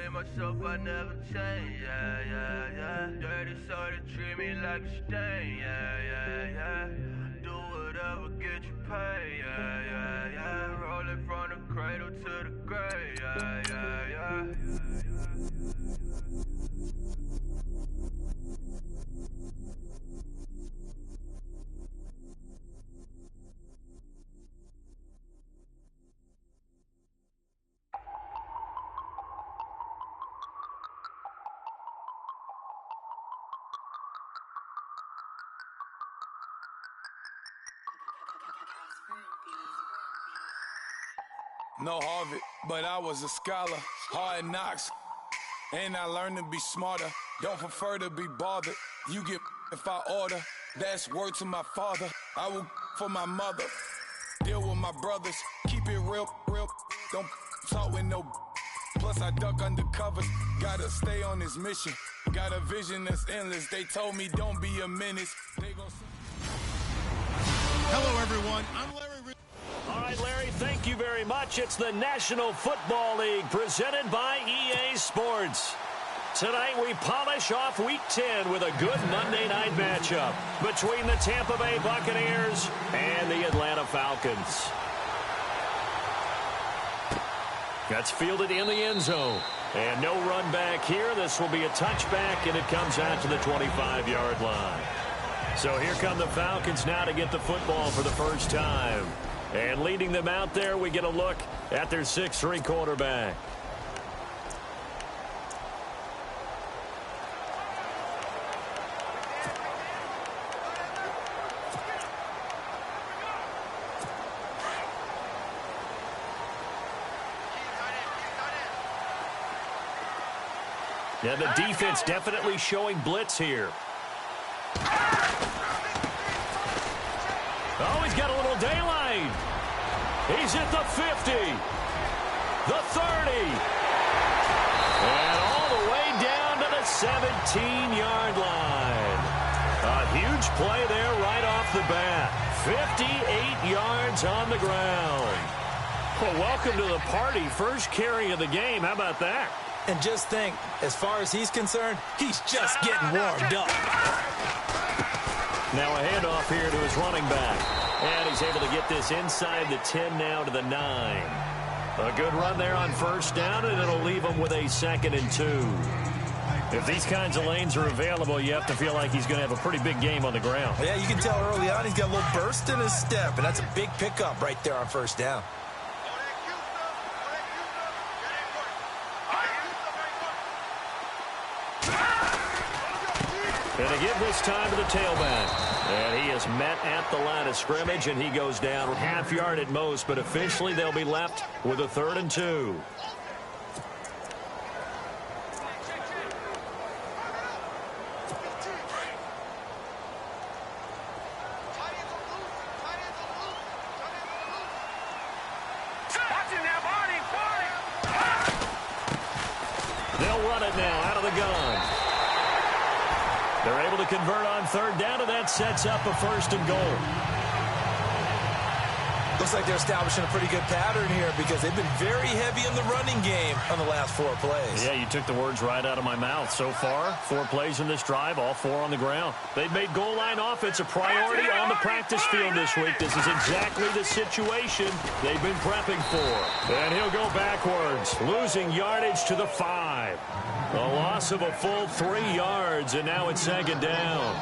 been myself, I never change, yeah, yeah, yeah. Dirty so they treat me like a stain, yeah, yeah, yeah. Do whatever, get you paid, yeah, yeah, yeah. Rolling from the cradle to the grave, yeah, yeah, yeah. No Harvard, but I was a scholar. Hard knocks, and I learned to be smarter. Don't prefer to be bothered. You get if I order. That's word to my father. I will for my mother. Deal with my brothers. Keep it real, real. Don't talk with no. Plus I duck undercovers. Gotta stay on this mission. Got a vision that's endless. They told me don't be a menace. They gon' Hello, everyone. I'm Larry. All right, Larry, thank you very much. It's the National Football League presented by EA Sports. Tonight we polish off Week 10 with a good Monday night matchup between the Tampa Bay Buccaneers and the Atlanta Falcons. That's fielded in the end zone. And no run back here. This will be a touchback, and it comes out to the 25-yard line. So here come the Falcons now to get the football for the first time. And leading them out there, we get a look at their 6'3" quarterback. Yeah, the defense definitely showing blitz here. Oh, he's got a little daylight. He's at the 50, the 30, and all the way down to the 17-yard line. A huge play there right off the bat. 58 yards on the ground. Well, welcome to the party. First carry of the game. How about that? And just think, as far as he's concerned, he's just getting warmed up. Now a handoff here to his running back. And he's able to get this inside the 10 now to the 9. A good run there on first down, and it'll leave him with a 2nd and 2. If these kinds of lanes are available, you have to feel like he's going to have a pretty big game on the ground. Yeah, you can tell early on he's got a little burst in his step, and that's a big pickup right there on first down. And they give this time to the tailback. And he is met at the line of scrimmage, and he goes down half yard at most, but officially they'll be left with a 3rd and 2. They'll run it now out of the gun. They're able to convert on 3rd down, and that sets up a 1st and goal. Looks like they're establishing a pretty good pattern here because they've been very heavy in the running game on the last 4 plays. Yeah, you took the words right out of my mouth. So far, 4 plays in this drive, all 4 on the ground. They've made goal line offense a priority on the practice field this week. This is exactly the situation they've been prepping for. And he'll go backwards, losing yardage to the 5. A loss of a full 3 yards, and now it's 2nd down.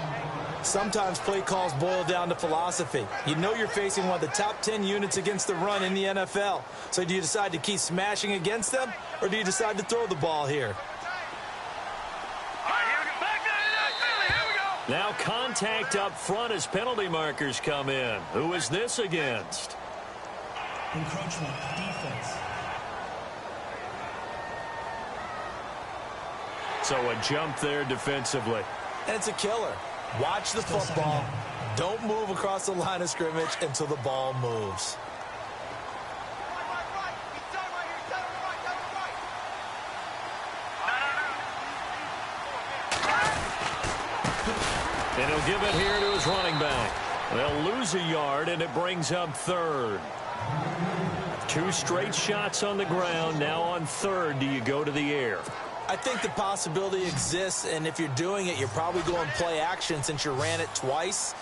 Sometimes play calls boil down to philosophy. You know you're facing one of the top 10 units against the run in the NFL. So do you decide to keep smashing against them, or do you decide to throw the ball here? Now contact up front as penalty markers come in. Who is this against? Encroachment defense. So a jump there defensively. And it's a killer. Watch the football. Don't move across the line of scrimmage until the ball moves. And he'll give it here to his running back. They'll lose a yard, and it brings up 3rd. 2 straight shots on the ground. Now on third, do you go to the air? I think the possibility exists, and if you're doing it, you're probably going play action since you ran it twice.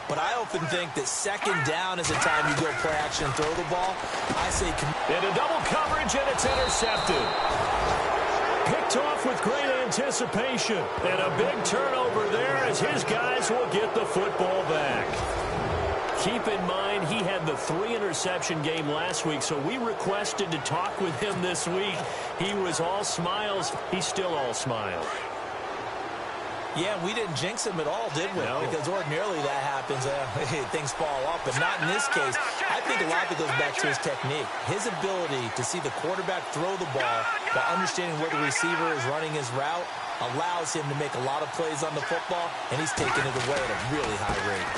But I often think that second down is the time you go play action and throw the ball. I say... Into double coverage, and it's intercepted. Picked off with great anticipation. And a big turnover there as his guys will get the football back. Keep in mind, he had the 3-interception game last week, so we requested to talk with him this week. He was all smiles. He's still all smiles. Yeah, we didn't jinx him at all, did we? No. Because ordinarily that happens. Things fall off, but not in this case. I think a lot of it goes back to his technique. His ability to see the quarterback throw the ball while understanding where the receiver is running his route allows him to make a lot of plays on the football, and he's taking it away at a really high rate.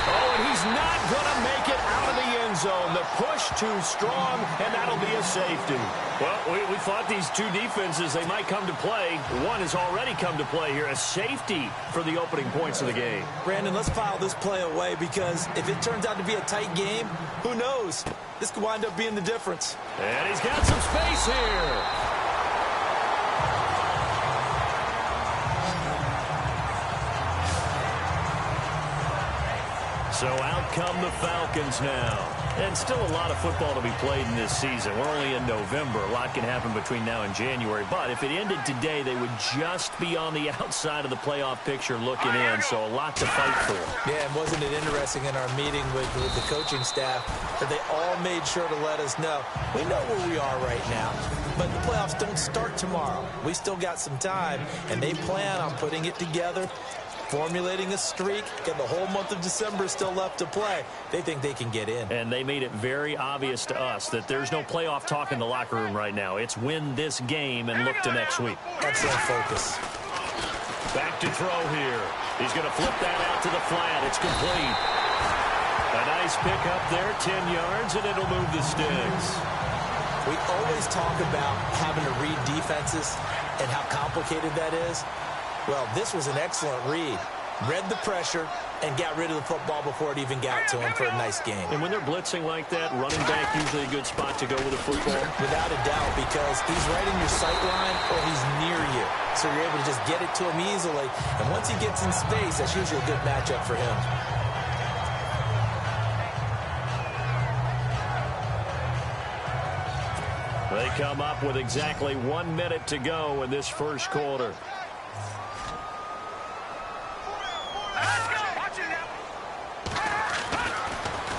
Oh, and he's not going to make it out of the end zone. The push too strong, and that'll be a safety. Well, we thought these two defenses, they might come to play. One has already come to play here, a safety for the opening points of the game. Brandon, let's file this play away because if it turns out to be a tight game, who knows? This could wind up being the difference. And he's got some space here. So out come the Falcons now. And still a lot of football to be played in this season. We're only in November. A lot can happen between now and January. But if it ended today, they would just be on the outside of the playoff picture looking in. So a lot to fight for. Yeah, and wasn't it interesting in our meeting with the coaching staff that they all made sure to let us know, we know where we are right now, but the playoffs don't start tomorrow. We still got some time, and they plan on putting it together, formulating a streak, and the whole month of December is still left to play. They think they can get in. And they made it very obvious to us that there's no playoff talk in the locker room right now. It's win this game and look to next week. Excellent focus. Back to throw here. He's going to flip that out to the flat. It's complete. A nice pick up there, 10 yards, and it'll move the sticks. We always talk about having to read defenses and how complicated that is. Well, this was an excellent read. Read the pressure and got rid of the football before it even got to him for a nice game. And when they're blitzing like that, running back usually a good spot to go with a football? Without a doubt, because he's right in your sight line or he's near you. So you're able to just get it to him easily. And once he gets in space, that's usually a good matchup for him. They come up with exactly 1 minute to go in this first quarter.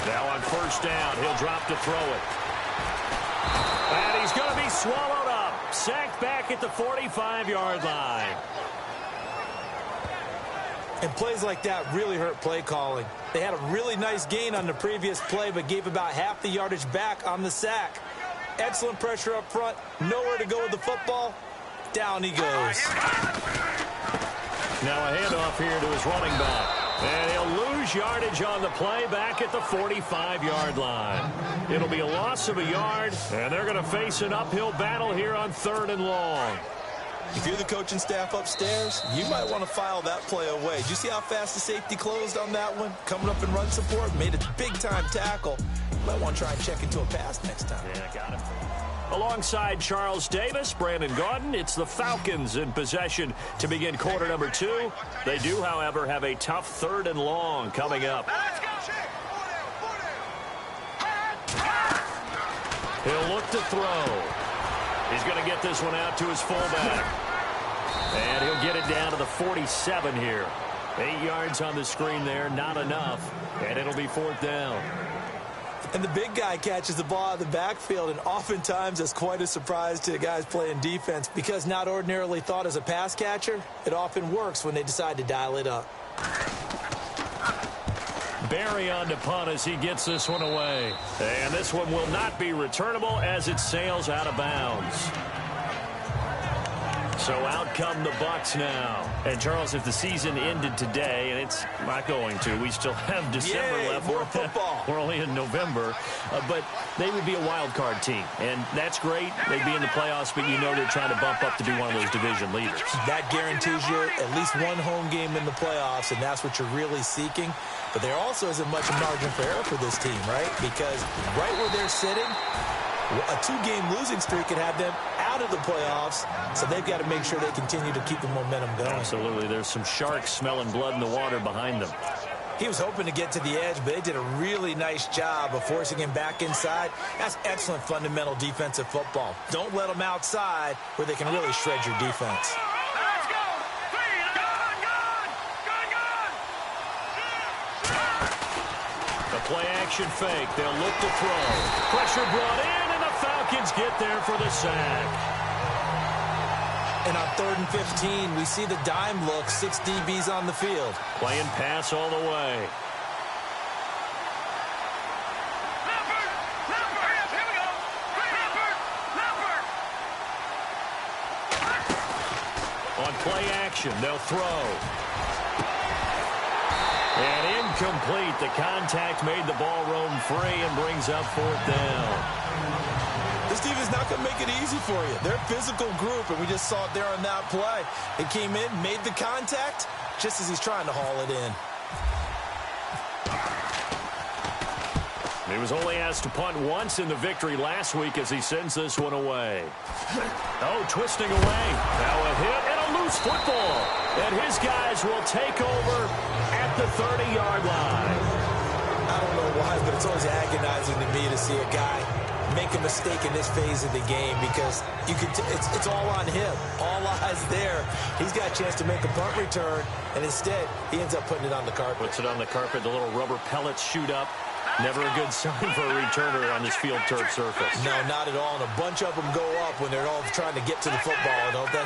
Now on first down, he'll drop to throw it. And he's going to be swallowed up. Sacked back at the 45-yard line. And plays like that really hurt play calling. They had a really nice gain on the previous play, but gave about half the yardage back on the sack. Excellent pressure up front. Nowhere to go with the football. Down he goes. Now a handoff here to his running back. And he'll lose yardage on the play back at the 45-yard line. It'll be a loss of a yard, and they're going to face an uphill battle here on 3rd and long. If you're the coaching staff upstairs, you might want to file that play away. Did you see how fast the safety closed on that one? Coming up in run support, made a big-time tackle. You might want to try and check into a pass next time. Yeah, got him. Alongside Charles Davis, Brandon Gaudin, it's the Falcons in possession to begin quarter number 2. They do, however, have a tough 3rd and long coming up. He'll look to throw. He's going to get this one out to his fullback. And he'll get it down to the 47 here. 8 yards on the screen there, not enough. And it'll be 4th down. And the big guy catches the ball out of the backfield, and oftentimes that's quite a surprise to the guys playing defense because not ordinarily thought as a pass catcher, it often works when they decide to dial it up. Barry on to punt as he gets this one away. And this one will not be returnable as it sails out of bounds. So out come the Bucks now. And, Charles, if the season ended today, and it's not going to, we still have December left. More football. We're only in November. But they would be a wild card team. And that's great. They'd be in the playoffs, but you know they're trying to bump up to be one of those division leaders. That guarantees you at least one home game in the playoffs, and that's what you're really seeking. But there also isn't much margin for error for this team, right? Because right where they're sitting, a two-game losing streak could have them out of the playoffs, so they've got to make sure they continue to keep the momentum going. Absolutely. There's some sharks smelling blood in the water behind them. He was hoping to get to the edge, but they did a really nice job of forcing him back inside. That's excellent fundamental defensive football. Don't let them outside where they can really shred your defense. Play-action fake. They'll look to throw. Pressure brought in, and the Falcons get there for the sack. And on 3rd and 15, we see the dime look, 6 DBs on the field. Playing pass all the way. On play action, they'll throw. And incomplete. The contact made the ball roam free and brings up 4th down. This defense is not going to make it easy for you. They're a physical group, and we just saw it there on that play. It came in, made the contact, just as he's trying to haul it in. He was only asked to punt once in the victory last week as he sends this one away. Oh, twisting away. Now a hit and a loose football. And his guys will take over at the 30-yard line. I don't know why, but it's always agonizing to me to see a guy make a mistake in this phase of the game because you could it's all on him. All eyes there. He's got a chance to make a punt return, and instead he ends up putting it on the carpet. Puts it on the carpet. The little rubber pellets shoot up. Never a good sign for a returner on this field turf surface. No, not at all. And a bunch of them go up when they're all trying to get to the football, don't they?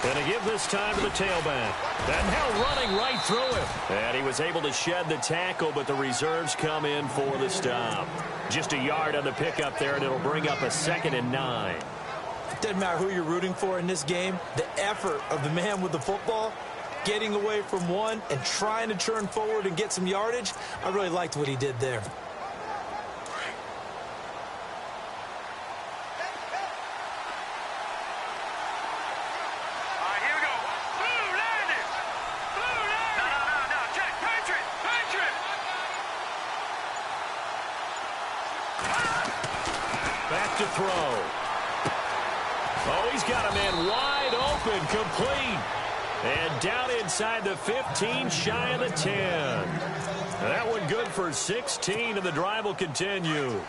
Going to give this time to the tailback. And now running right through him. And he was able to shed the tackle, but the reserves come in for the stop. Just a yard on the pickup there, and it'll bring up a 2nd and 9. It doesn't matter who you're rooting for in this game. The effort of the man with the football, getting away from one and trying to turn forward and get some yardage, I really liked what he did there. Back to throw. Oh, he's got a man wide open, complete. And down inside the 15, shy of the 10. That one good for 16, and the drive will continue.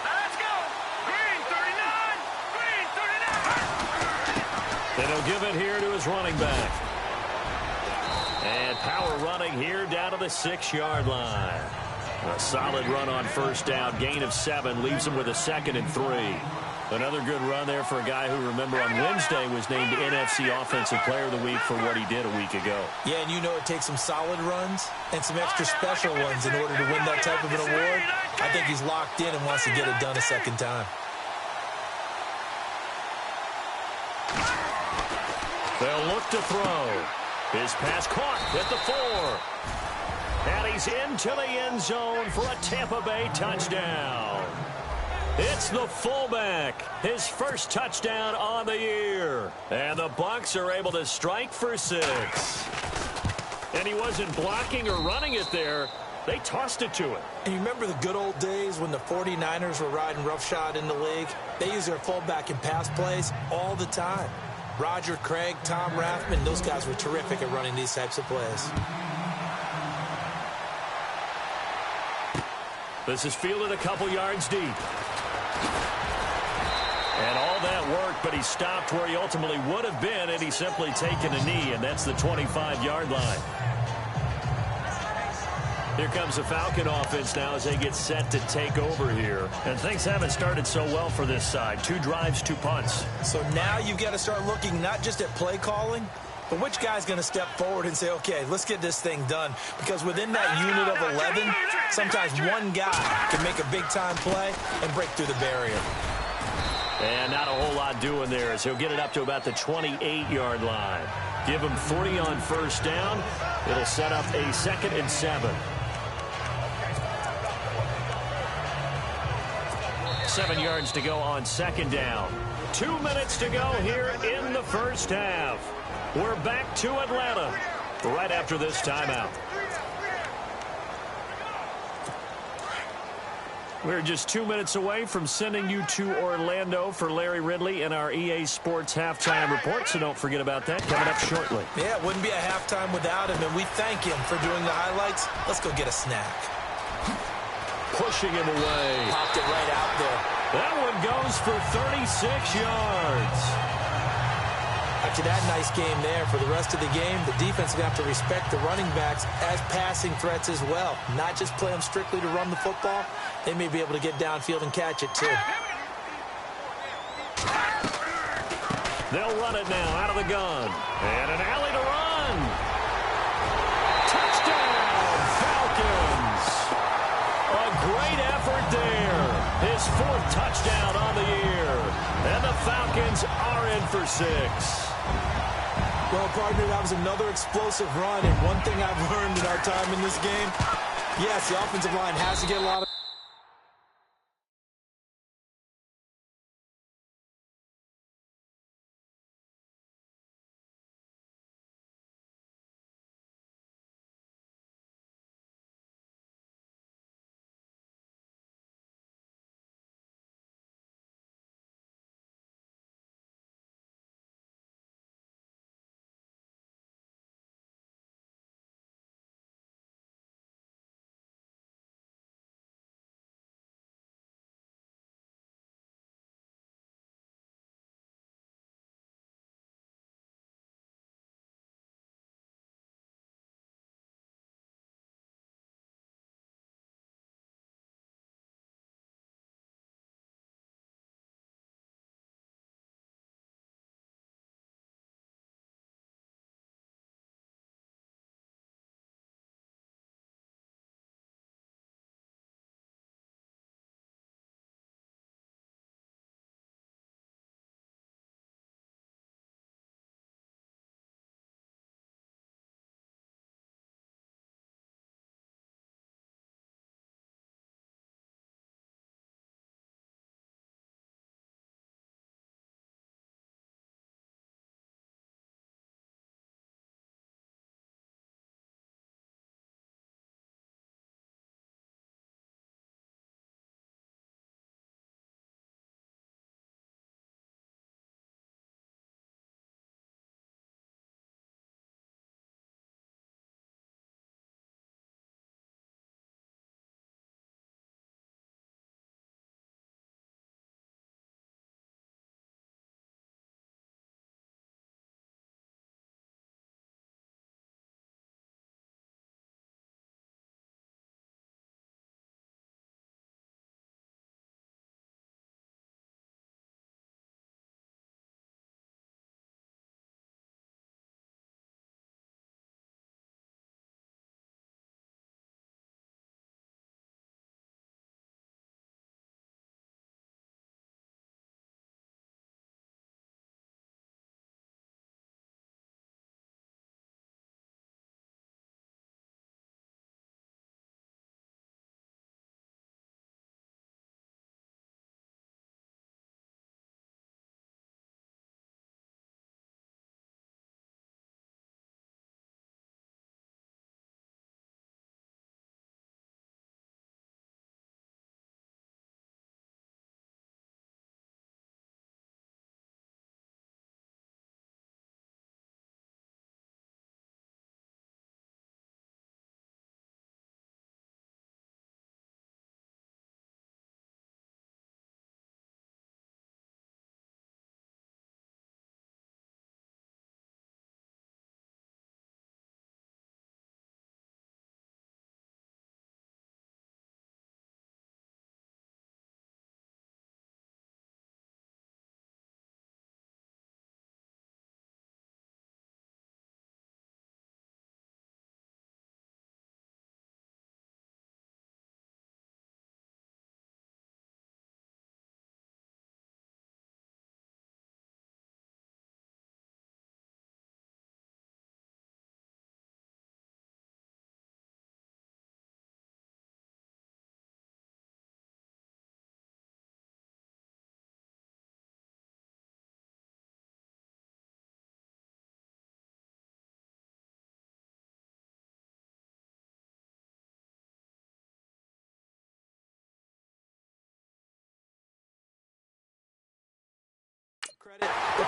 Let's go! Green 39! Green 39! Then he'll give it here to his running back. And power running here down to the 6-yard line. A solid run on 1st down. Gain of 7 leaves him with a 2nd and 3. Another good run there for a guy who, remember, on Wednesday was named NFC Offensive Player of the Week for what he did a week ago. Yeah, and you know it takes some solid runs and some extra special ones in order to win that type of an award. I think he's locked in and wants to get it done a 2nd time. They'll look to throw. His pass caught at the 4. And he's into the end zone for a Tampa Bay touchdown. It's the fullback, his first touchdown on the year. And the Bucs are able to strike for 6. And he wasn't blocking or running it there. They tossed it to him. And you remember the good old days when the 49ers were riding roughshod in the league? They use their fullback in pass plays all the time. Roger Craig, Tom Rathman, those guys were terrific at running these types of plays. This is fielded a couple yards deep. And all that worked, but he stopped where he ultimately would have been, and he's simply taken a knee, and that's the 25-yard line. Here comes the Falcon offense now as they get set to take over here. And things haven't started so well for this side. 2 drives, 2 punts. So now you've got to start looking not just at play calling, But which guy's going to step forward and say, okay, let's get this thing done? Because within that unit of 11, sometimes one guy can make a big-time play and break through the barrier. And not a whole lot doing there as he'll get it up to about the 28-yard line. Give him 40 on first down. It'll set up a 2nd and 7. 7 yards to go on 2nd down. 2 minutes to go here in the first half. We're back to Atlanta right after this timeout. We're just 2 minutes away from sending you to Orlando for Larry Ridley and our EA Sports Halftime Report, so don't forget about that coming up shortly. Yeah, it wouldn't be a halftime without him, and we thank him for doing the highlights. Let's go get a snack. Pushing him away. Popped it right out there. That one goes for 36 yards. After that nice game there, for the rest of the game, the defense is going to have to respect the running backs as passing threats as well. Not just play them strictly to run the football. They may be able to get downfield and catch it, too. They'll run it now out of the gun. And an alley to run. Touchdown, Falcons. A great effort there. His 4th touchdown on the year. And the Falcons are in for 6. Well, partner, that was another explosive run. And one thing I've learned in our time in this game, yes, the offensive line has to get a lot of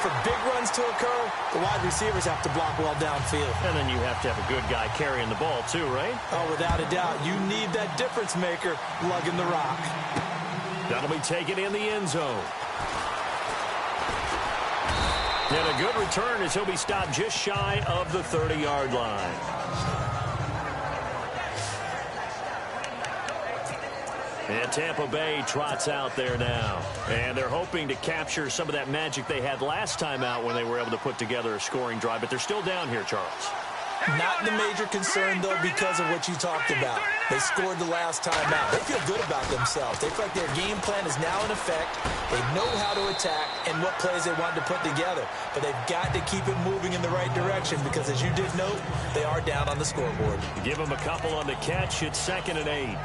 for big runs to occur, the wide receivers have to block well downfield. And then you have to have a good guy carrying the ball too, right? Oh, without a doubt. You need that difference maker lugging the rock. That'll be taken in the end zone. And a good return as he'll be stopped just shy of the 30-yard line. And Tampa Bay trots out there now. And they're hoping to capture some of that magic they had last time out when they were able to put together a scoring drive. But they're still down here, Charles. Not the major concern, though, because of what you talked about. They scored the last time out. They feel good about themselves. They feel like their game plan is now in effect. They know how to attack and what plays they want to put together. But they've got to keep it moving in the right direction because, as you did note, they are down on the scoreboard. Give them a couple on the catch. It's 2nd and 8.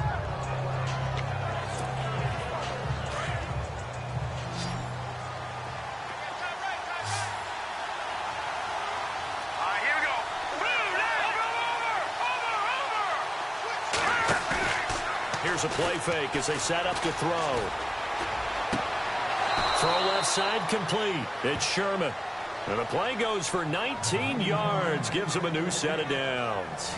Here's a play fake as they set up to throw. Throw left side complete. It's Sherman. And the play goes for 19 yards. Gives him a new set of downs.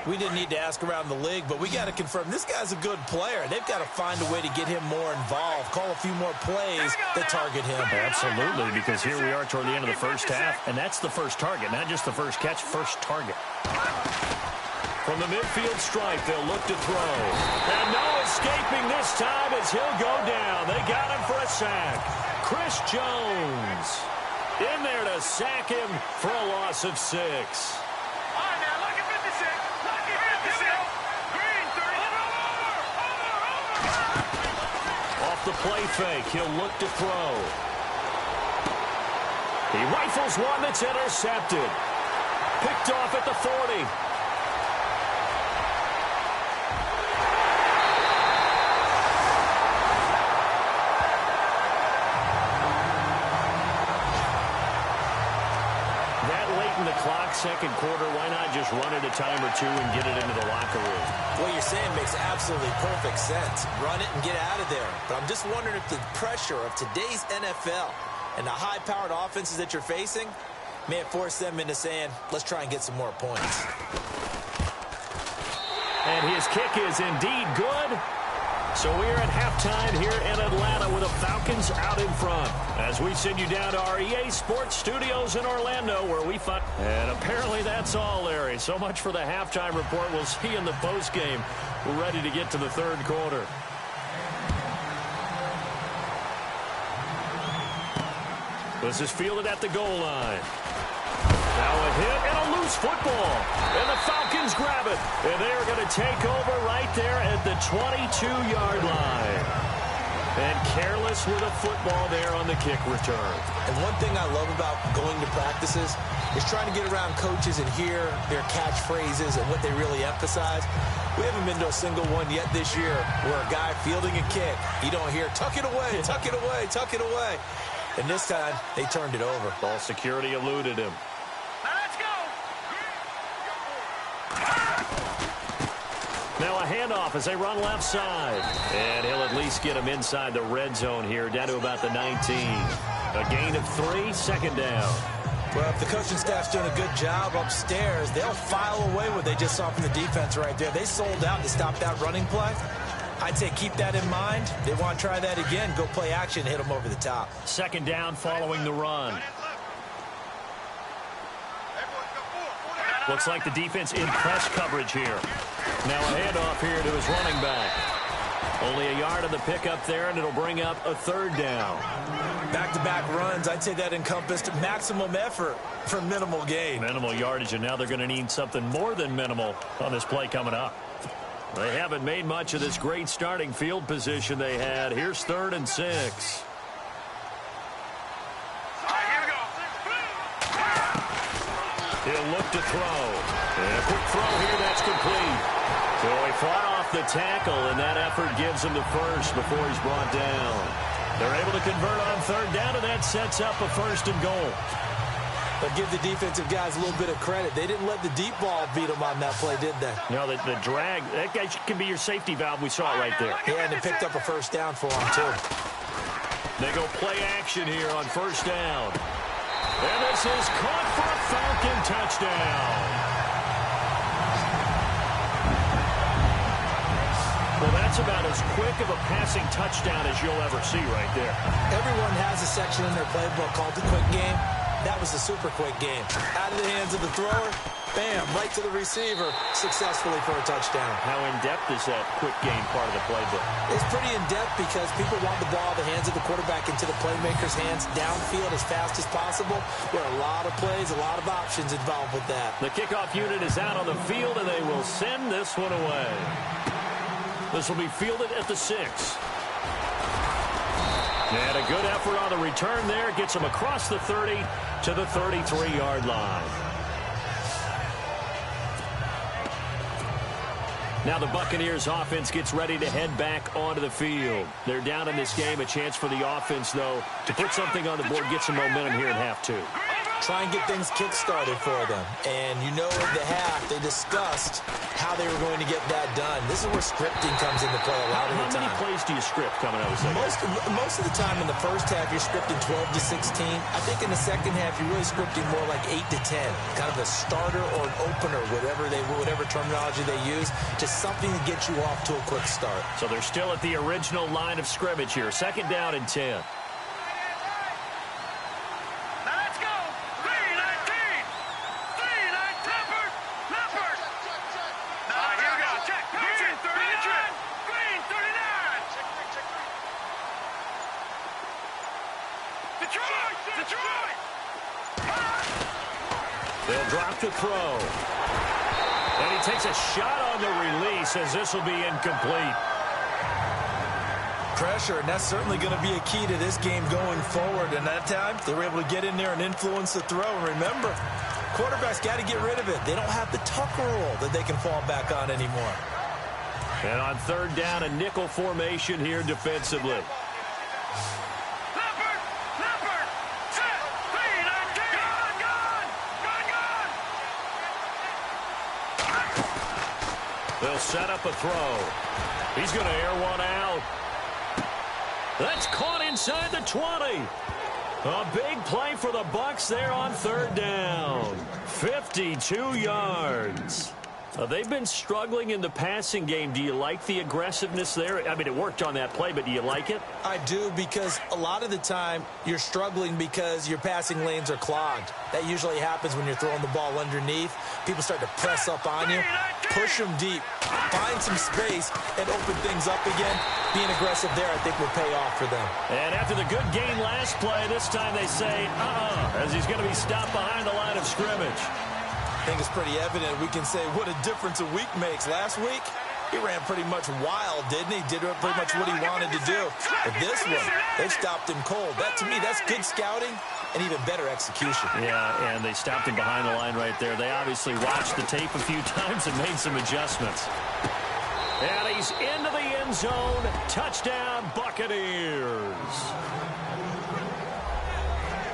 We didn't need to ask around the league, but we got to confirm this guy's a good player. They've got to find a way to get him more involved, call a few more plays that target him. Absolutely, because here we are toward the end of the first half, and that's the first target, not just the first catch, first target. From the midfield stripe, they'll look to throw. And no escaping this time as he'll go down. They got him for a sack. Chris Jones in there to sack him for a loss of 6. Off the play fake, he'll look to throw. He rifles one that's intercepted. Picked off at the 40. Clock, second quarter, why not just run it a time or two and get it into the locker room? What you're saying makes absolutely perfect sense. Run it and get out of there. But I'm just wondering if the pressure of today's NFL and the high-powered offenses that you're facing may have forced them into saying, let's try and get some more points. And his kick is indeed good. So we're at halftime here in Atlanta with the Falcons out in front. As we send you down to our EA Sports Studios in Orlando where we find... And apparently that's all, Larry. So much for the halftime report. We'll see in the postgame. We're ready to get to the third quarter. This is fielded at the goal line. Now a hit and a loose football. And the Falcons grab it. And they're going to take over right there at the 22-yard line. And careless with a football there on the kick return. And one thing I love about going to practices is trying to get around coaches and hear their catchphrases and what they really emphasize. We haven't been to a single one yet this year where a guy fielding a kick, you don't hear, tuck it away, tuck it away, tuck it away. And this time, they turned it over. Ball security eluded him. Now a handoff as they run left side. And he'll at least get him inside the red zone here, down to about the 19. A gain of 3, second down. Well, if the coaching staff's doing a good job upstairs, they'll file away what they just saw from the defense right there. They sold out to stop that running play. I'd say keep that in mind. They want to try that again. Go play action, hit them over the top. Second down following the run. Looks like the defense in press coverage here. Now a handoff here to his running back. Only a yard on the pickup there, and it'll bring up a third down. Back-to-back runs, I'd say that encompassed maximum effort for minimal gain. Minimal yardage, and now they're going to need something more than minimal on this play coming up. They haven't made much of this great starting field position they had. Here's 3rd and 6. He'll look to throw. And a quick throw here, that's complete. So he fought off the tackle, and that effort gives him the first before he's brought down. They're able to convert on 3rd down, and that sets up a 1st and goal. But give the defensive guys a little bit of credit. They didn't let the deep ball beat them on that play, did they? No, the drag, that guy can be your safety valve. We saw it right there. Yeah, and they picked up a 1st down for him, too. They go play action here on first down. And this is caught for a Falcon touchdown. Well, that's about as quick of a passing touchdown as you'll ever see right there. Everyone has a section in their playbook called the quick game. That was the super quick game. Out of the hands of the thrower, bam, right to the receiver, successfully for a touchdown. How in-depth is that quick game part of the playbook? It's pretty in-depth because people want the ball out of the hands of the quarterback into the playmaker's hands downfield as fast as possible. There are a lot of plays, a lot of options involved with that. The kickoff unit is out on the field, and they will send this one away. This will be fielded at the 6. And a good effort on the return there. Gets him across the 30 to the 33-yard line. Now the Buccaneers offense gets ready to head back onto the field. They're down in this game. A chance for the offense, though, to put something on the board, get some momentum here in half 2. Try and get things kick-started for them. And you know in the half, they discussed how they were going to get that done. This is where scripting comes into play a lot of the time. How many plays do you script coming out of the second? Most of the time in the first half, you're scripting 12 to 16. I think in the second half, you're really scripting more like 8 to 10. Kind of a starter or an opener, whatever terminology they use. Just something to get you off to a quick start. So they're still at the original line of scrimmage here. Second down and 10. They'll drop to throw. And he takes a shot on the release as this will be incomplete. Pressure, and that's certainly going to be a key to this game going forward. And that time, they were able to get in there and influence the throw. And remember, quarterbacks got to get rid of it. They don't have the Tucker rule that they can fall back on anymore. And on third down, a nickel formation here defensively. They'll set up a throw. He's going to air one out. That's caught inside the 20. A big play for the Bucs there on third down. 52 yards. They've been struggling in the passing game. Do you like the aggressiveness there? I mean, it worked on that play, but do you like it? I do, because a lot of the time you're struggling because your passing lanes are clogged. That usually happens when you're throwing the ball underneath. People start to press up on you, push them deep, find some space, and open things up again. Being aggressive there, I think, will pay off for them. And after the good gain last play, this time they say, as he's going to be stopped behind the line of scrimmage. I think it's pretty evident. We can say what a difference a week makes. Last week, he ran pretty much wild, didn't he? Did pretty much what he wanted to do. But this one, they stopped him cold. That, to me, that's good scouting and even better execution. Yeah, and they stopped him behind the line right there. They obviously watched the tape a few times and made some adjustments. And he's into the end zone. Touchdown, Buccaneers.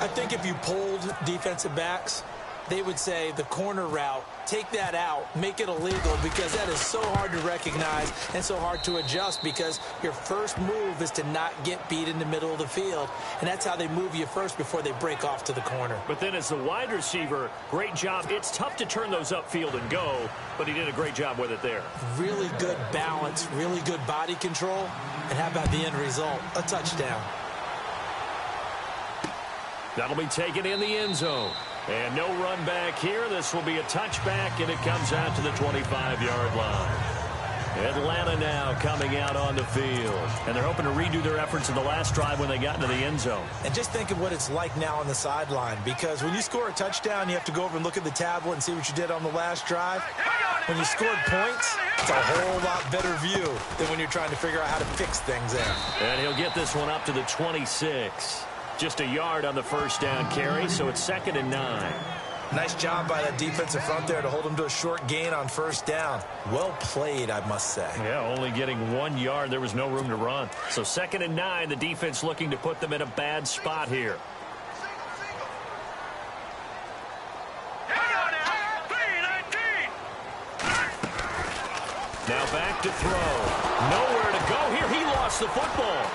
I think if you polled defensive backs, they would say the corner route, take that out, make it illegal, because that is so hard to recognize and so hard to adjust, because your first move is to not get beat in the middle of the field, and that's how they move you first before they break off to the corner. But then as the wide receiver, great job. It's tough to turn those upfield and go, but he did a great job with it there. Really good balance, really good body control, and how about the end result? A touchdown. That'll be taken in the end zone. And no run back here. This will be a touchback, and it comes out to the 25-yard line. Atlanta now coming out on the field. And they're hoping to redo their efforts in the last drive when they got into the end zone. And just think of what it's like now on the sideline, because when you score a touchdown, you have to go over and look at the tablet and see what you did on the last drive. When you scored points, it's a whole lot better view than when you're trying to figure out how to fix things there. And he'll get this one up to the 26. Just a yard on the first down carry, so it's 2nd and 9. Nice job by that defensive front there to hold him to a short gain on first down. Well played, I must say. Yeah, only getting 1 yard. There was no room to run. So 2nd and 9, the defense looking to put them in a bad spot here. Now back to throw. Nowhere to go here. He lost the football.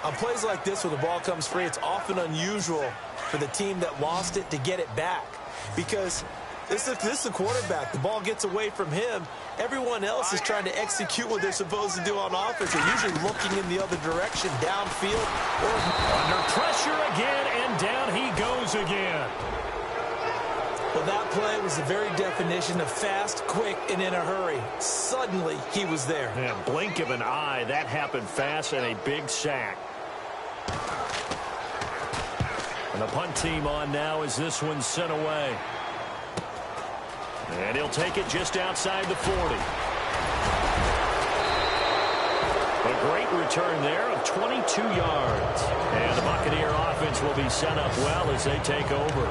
On plays like this where the ball comes free, it's often unusual for the team that lost it to get it back because this is the quarterback. The ball gets away from him. Everyone else is trying to execute what they're supposed to do on offense. They're usually looking in the other direction, downfield. Under pressure again, and down he goes again. Well, that play was the very definition of fast, quick, and in a hurry. Suddenly, he was there. Yeah, blink of an eye. That happened fast and a big sack. And the punt team on now as this one's sent away. And he'll take it just outside the 40. A great return there of 22 yards. And the Buccaneer offense will be set up well as they take over.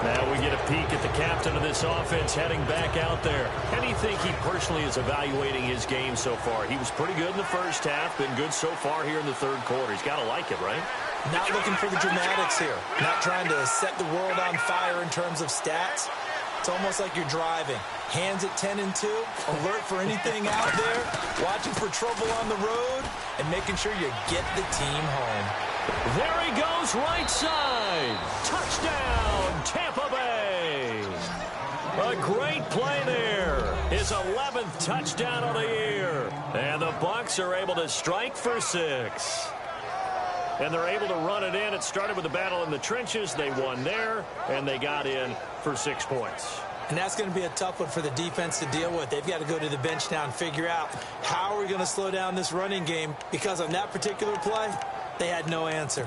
Now we get a peek at the captain of this offense heading back out there. How do you think he personally is evaluating his game so far? He was pretty good in the first half, been good so far here in the third quarter. He's got to like it, right? Not looking for the dramatics here. Not trying to set the world on fire in terms of stats. It's almost like you're driving. Hands at 10 and 2, alert for anything out there, watching for trouble on the road, and making sure you get the team home. There he goes, right side. Touchdown, Tampa Bay. A great play there. His 11th touchdown of the year. And the Bucs are able to strike for 6. And they're able to run it in. It started with a battle in the trenches. They won there, and they got in for 6 points. And that's going to be a tough one for the defense to deal with. They've got to go to the bench now and figure out how are we going to slow down this running game, because on that particular play, they had no answer.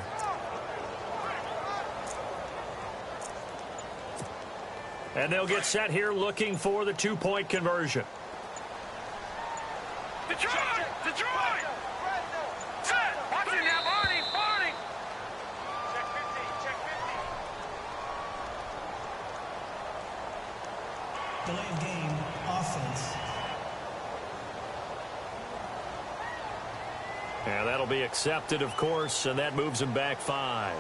And they'll get set here looking for the 2-point conversion. Detroit! Detroit! Set! Watch it now, Barney! Barney! Check 50, check 50. Delay of game, offense. And that'll be accepted, of course, and that moves him back 5.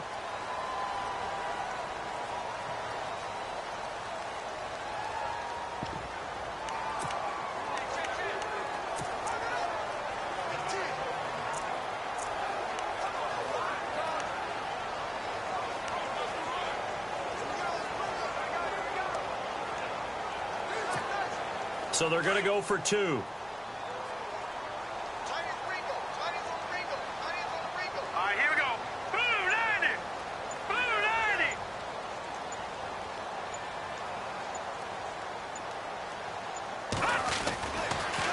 So they're going to go for 2.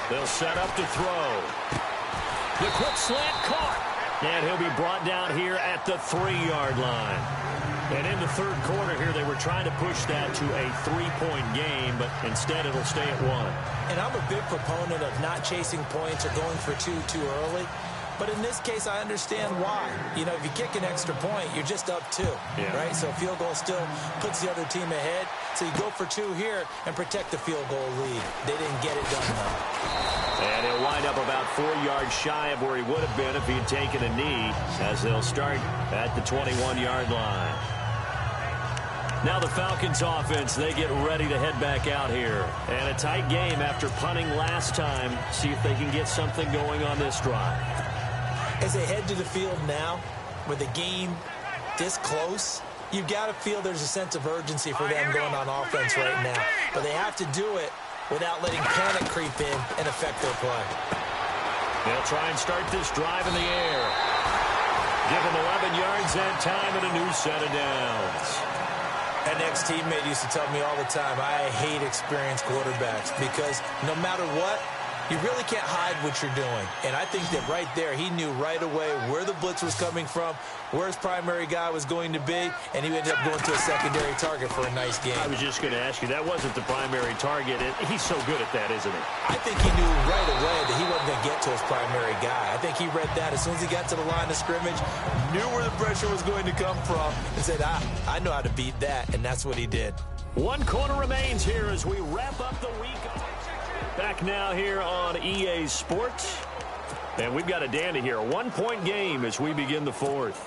They'll set up to throw. The quick slant caught. And he'll be brought down here at the 3-yard line. And in the third quarter here, they were trying to push that to a 3-point game, but instead it'll stay at 1. And I'm a big proponent of not chasing points or going for 2 too early. But in this case, I understand why. You know, if you kick an extra point, you're just up 2, right? So a field goal still puts the other team ahead. So you go for 2 here and protect the field goal lead. They didn't get it done, though. And he'll wind up about 4 yards shy of where he would have been if he had taken a knee, as they'll start at the 21-yard line. Now the Falcons offense, they get ready to head back out here. And a tight game after punting last time. See if they can get something going on this drive. As they head to the field now, with the game this close, you've got to feel there's a sense of urgency for them going on offense right now. But they have to do it without letting panic creep in and affect their play. They'll try and start this drive in the air. Give them 11 yards that time and a new set of downs. An ex-teammate used to tell me all the time, I hate experienced quarterbacks because no matter what, you really can't hide what you're doing. And I think that right there, he knew right away where the blitz was coming from, where his primary guy was going to be, and he ended up going to a secondary target for a nice game. I was just going to ask you, that wasn't the primary target. He's so good at that, isn't he? I think he knew right away that he wasn't going to get to his primary guy. I think he read that as soon as he got to the line of scrimmage, knew where the pressure was going to come from, and said, I know how to beat that, and that's what he did. 1 quarter remains here as we wrap up the week. Back now here on EA Sports. And we've got a dandy here. A 1-point game as we begin the 4th.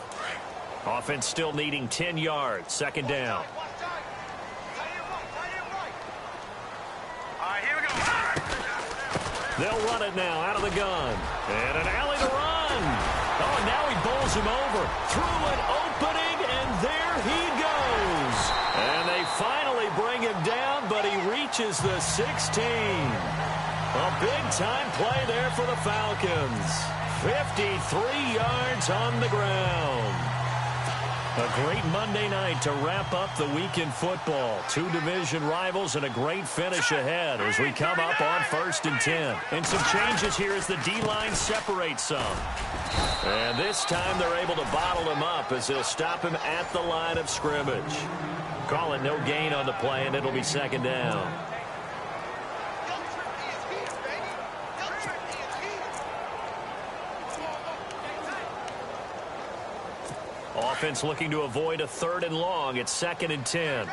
Offense still needing 10 yards. 2nd down. All right, here we go. They'll run it now out of the gun. And an alley to run. Oh, and now bowls him over. Through an opening, and there he goes. And they finally bring him down, but he reaches the 16. A big-time play there for the Falcons. 53 yards on the ground. A great Monday night to wrap up the week in football. Two division rivals and a great finish ahead as we come up on 1st and 10. And some changes here as the D-line separates some. And this time they're able to bottle him up as they'll stop him at the line of scrimmage. Call it no gain on the play, and it'll be 2nd down. Offense looking to avoid a 3rd and long. It's 2nd and 10.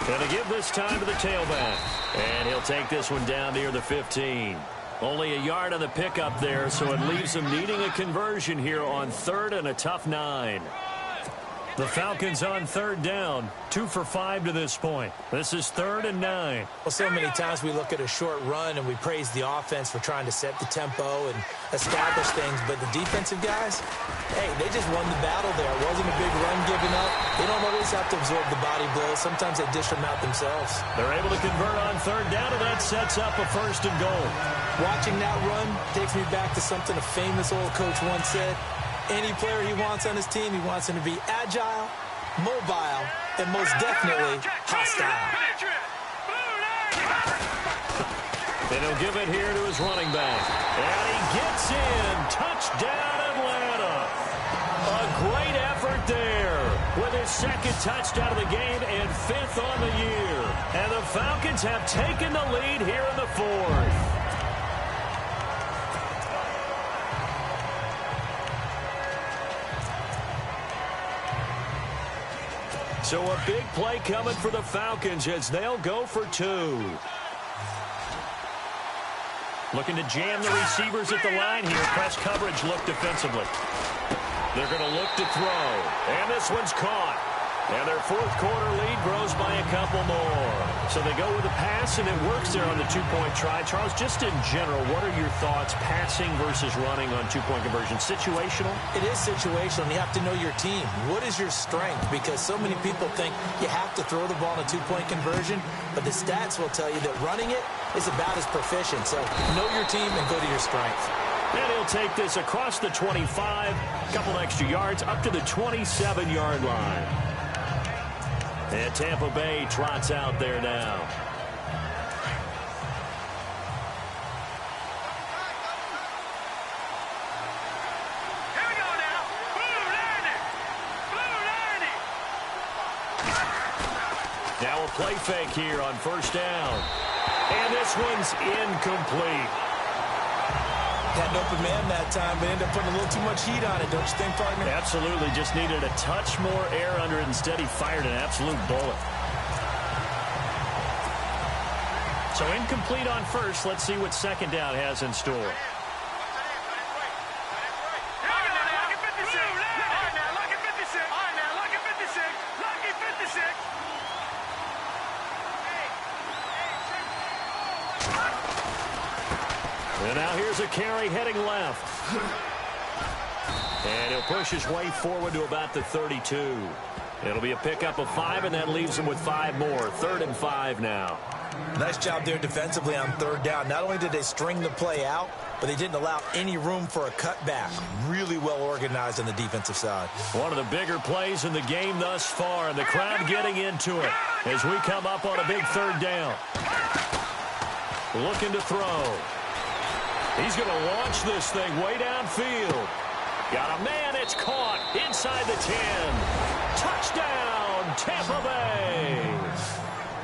Going to give this time to the tailback. And he'll take this one down near the 15. Only a yard on the pickup there, so it leaves him needing a conversion here on 3rd and a tough 9. The Falcons on 3rd down, 2 for 5 to this point. This is 3rd and 9. Well, so many times we look at a short run and we praise the offense for trying to set the tempo and establish things, but the defensive guys, hey, they just won the battle there. It wasn't a big run given up. They don't always have to absorb the body blows. Sometimes they dish them out themselves. They're able to convert on 3rd down, and that sets up a 1st and goal. Watching that run takes me back to something a famous old coach once said. Any player he wants on his team, he wants him to be agile, mobile, and most definitely hostile. Then he'll give it here to his running back. And he gets in. Touchdown, Atlanta. A great effort there with his 2nd touchdown of the game and 5th on the year. And the Falcons have taken the lead here in the 4th. So a big play coming for the Falcons as they'll go for 2. Looking to jam the receivers at the line here. Press coverage look defensively. They're going to look to throw. And this one's caught. And their 4th quarter lead grows by a couple more. So they go with a pass, and it works there on the 2-point try. Charles, just in general, what are your thoughts passing versus running on 2-point conversion? Situational? It is situational, and you have to know your team. What is your strength? Because so many people think you have to throw the ball in a 2-point conversion, but the stats will tell you that running it is about as proficient. So know your team and go to your strength. And he'll take this across the 25, a couple extra yards, up to the 27-yard line. And Tampa Bay trots out there now. Here we go now. Now a play fake here on 1st down. And this one's incomplete. Had an open man that time, but ended up putting a little too much heat on it, don't you think, partner? Absolutely. Just needed a touch more air under it. Instead, he fired an absolute bullet. So incomplete on 1st. Let's see what 2nd down has in store. And now here's a carry heading left. And he'll push his way forward to about the 32. It'll be a pickup of 5, and that leaves him with 5 more. 3rd and 5 now. Nice job there defensively on 3rd down. Not only did they string the play out, but they didn't allow any room for a cutback. Really well organized on the defensive side. One of the bigger plays in the game thus far, and the crowd getting into it as we come up on a big 3rd down. Looking to throw. He's going to launch this thing way downfield. Got a man, it's caught inside the 10. Touchdown, Tampa Bay.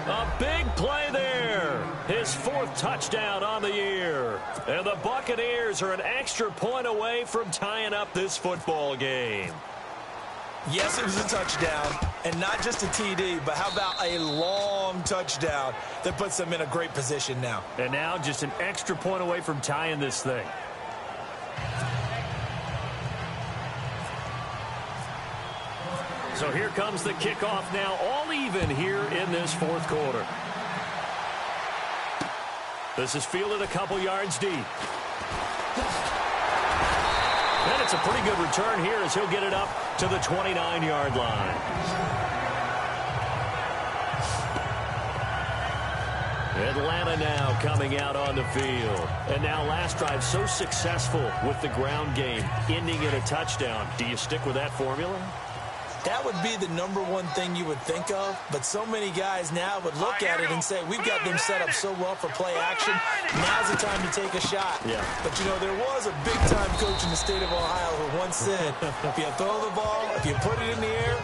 A big play there. His 4th touchdown on the year. And the Buccaneers are an extra point away from tying up this football game. Yes, it was a touchdown, and not just a TD, but how about a long touchdown that puts them in a great position now. And now just an extra point away from tying this thing. So here comes the kickoff now, all even here in this 4th quarter. This is fielded a couple yards deep. And it's a pretty good return here as he'll get it up to the 29-yard line. Atlanta now coming out on the field. And now last drive so successful with the ground game, ending in a touchdown. Do you stick with that formula? That would be the number one thing you would think of, but so many guys now would look at it and say, we've got them set up so well for play action, now's the time to take a shot. Yeah. But, you know, there was a big-time coach in the state of Ohio who once said, if you throw the ball, if you put it in the air,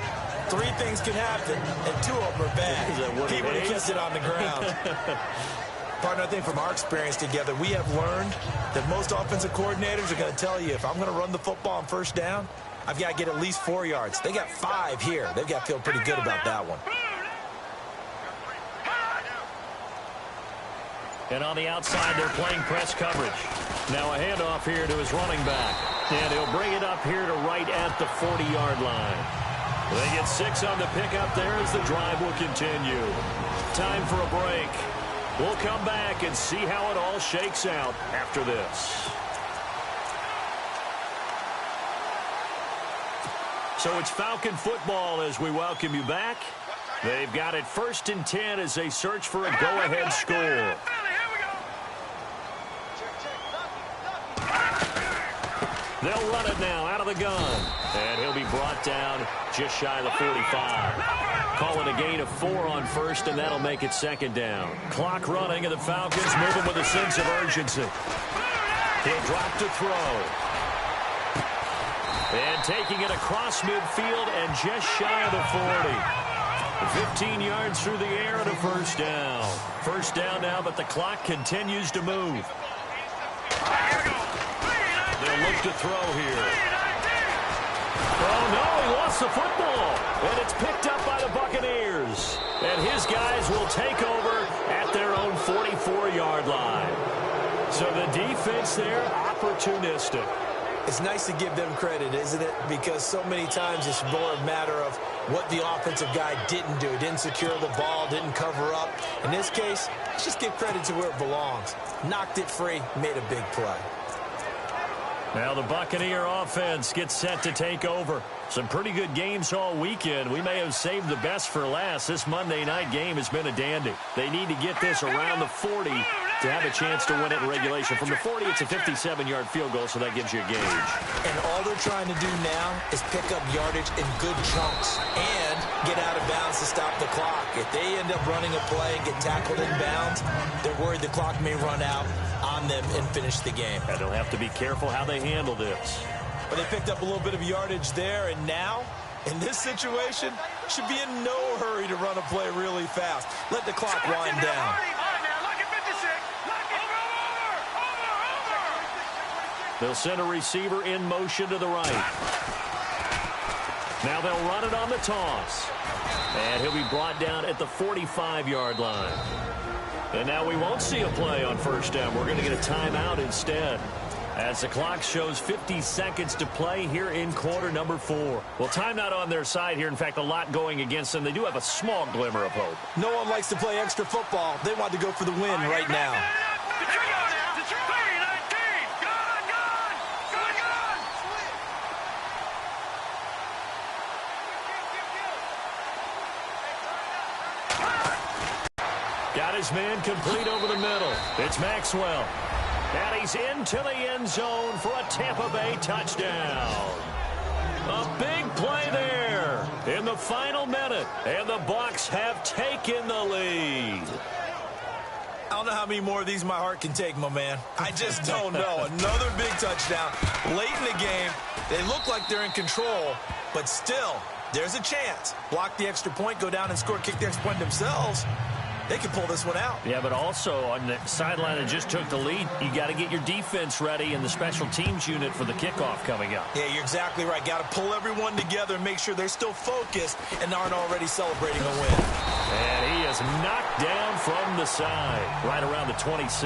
3 things can happen, and 2 of them are bad. He would have kept it on the ground. Partner, I think from our experience together, we have learned that most offensive coordinators are going to tell you, if I'm going to run the football on first down, I've got to get at least 4 yards. They got 5 here. They've got to feel pretty good about that one. And on the outside, they're playing press coverage. Now a handoff here to his running back. And he'll bring it up here to right at the 40-yard line. They get 6 on the pickup there as the drive will continue. Time for a break. We'll come back and see how it all shakes out after this. So it's Falcon football as we welcome you back. They've got it 1st and 10 as they search for a go-ahead score. They'll run it now out of the gun. And he'll be brought down just shy of the 45. Calling a gain of 4 on 1st, and that'll make it 2nd down. Clock running, and the Falcons moving with a sense of urgency. He'll drop to throw. And taking it across midfield and just shy of the 40. 15 yards through the air and a 1st down. 1st down now, but the clock continues to move. They'll look to throw here. Oh, no, he lost the football. And it's picked up by the Buccaneers. And his guys will take over at their own 44-yard line. So the defense there, opportunistic. It's nice to give them credit, isn't it? Because so many times it's more a matter of what the offensive guy didn't do. Didn't secure the ball, didn't cover up. In this case, let's just give credit to where it belongs. Knocked it free, made a big play. Now the Buccaneer offense gets set to take over. Some pretty good games all weekend. We may have saved the best for last. This Monday night game has been a dandy. They need to get this around the 40 to have a chance to win it in regulation. From the 40, it's a 57-yard field goal, so that gives you a gauge. And all they're trying to do now is pick up yardage in good chunks and get out of bounds to stop the clock. If they end up running a play and get tackled in bounds, they're worried the clock may run out on them and finish the game. And they'll have to be careful how they handle this. But they picked up a little bit of yardage there, and now, in this situation, should be in no hurry to run a play really fast. Let the clock wind down. They'll send a receiver in motion to the right. Now they'll run it on the toss. And he'll be brought down at the 45-yard line. And now we won't see a play on 1st down. We're going to get a timeout instead, as the clock shows 50 seconds to play here in quarter number 4. Well, timeout on their side here. In fact, a lot going against them. They do have a small glimmer of hope. No one likes to play extra football. They want to go for the win right now. Got his man complete over the middle. It's Maxwell. And he's into the end zone for a Tampa Bay touchdown. A big play there in the final minute. And the Bucs have taken the lead. I don't know how many more of these my heart can take, my man. I just don't know. Another big touchdown. Late in the game, they look like they're in control, but still, there's a chance. Block the extra point, go down and score, kick the extra point themselves. They can pull this one out. Yeah, but also on the sideline that just took the lead, you got to get your defense ready and the special teams unit for the kickoff coming up. Yeah, you're exactly right. Got to pull everyone together and make sure they're still focused and aren't already celebrating a win. And he is knocked down from the side, right around the 26.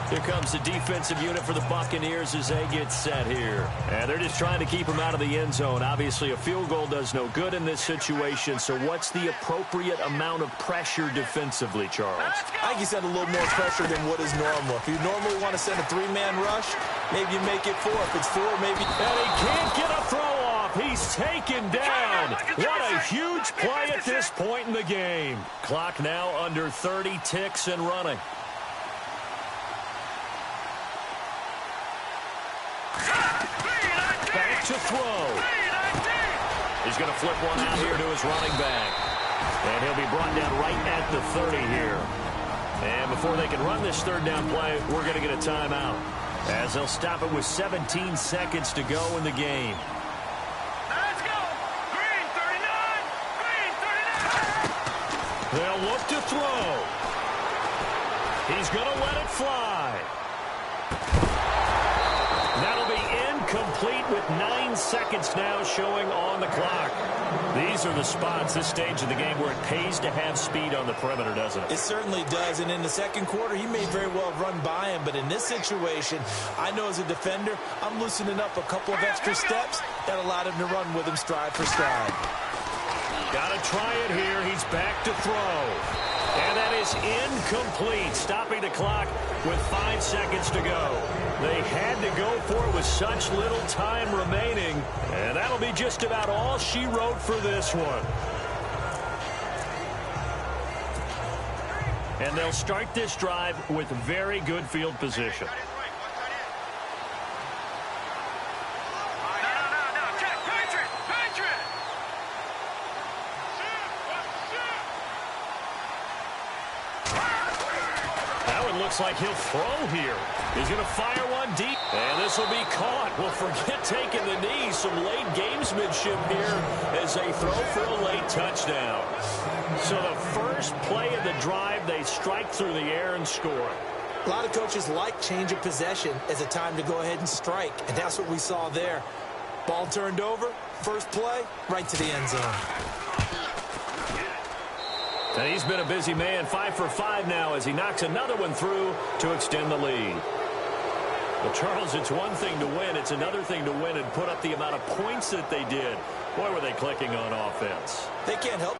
4 Here comes the defensive unit for the Buccaneers as they get set here. And they're just trying to keep him out of the end zone. Obviously, a field goal does no good in this situation. So what's the appropriate amount of pressure defensively, Charles? I think you send a little more pressure than what is normal. If you normally want to send a three-man rush, maybe you make it four. If it's four, maybe... And he can't get a throw off. He's taken down. What a huge play at this point in the game. Clock now under 30 ticks and running. Back to throw. He's going to flip one out here to his running back. And he'll be brought down right at the 30 here. And before they can run this third down play, we're going to get a timeout, as they'll stop it with 17 seconds to go in the game. Let's go! Green 39! Green 39! They'll look to throw. He's going to let it fly. That'll be incomplete with 9 seconds now showing on the clock. These are the spots, this stage of the game, where it pays to have speed on the perimeter, doesn't it? It certainly does, and in the second quarter, he may very well have run by him, but in this situation, I know as a defender, I'm loosening up a couple of extra steps that allowed him to run with him stride for stride. Got to try it here. He's back to throw. And that is incomplete, stopping the clock with 5 seconds to go. They had to go for it with such little time remaining, and that'll be just about all she wrote for this one. And they'll start this drive with very good field position. Looks like he'll throw here. He's going to fire one deep. And this will be caught. Well, forget taking the knee. Some late gamesmanship here as they throw for a late touchdown. So the first play of the drive, they strike through the air and score. A lot of coaches like change of possession as a time to go ahead and strike, and that's what we saw there. Ball turned over, first play, right to the end zone. And he's been a busy man, 5 for 5 now as he knocks another one through to extend the lead. Well, Charles, it's one thing to win. It's another thing to win and put up the amount of points that they did. Boy, were they clicking on offense. They can't help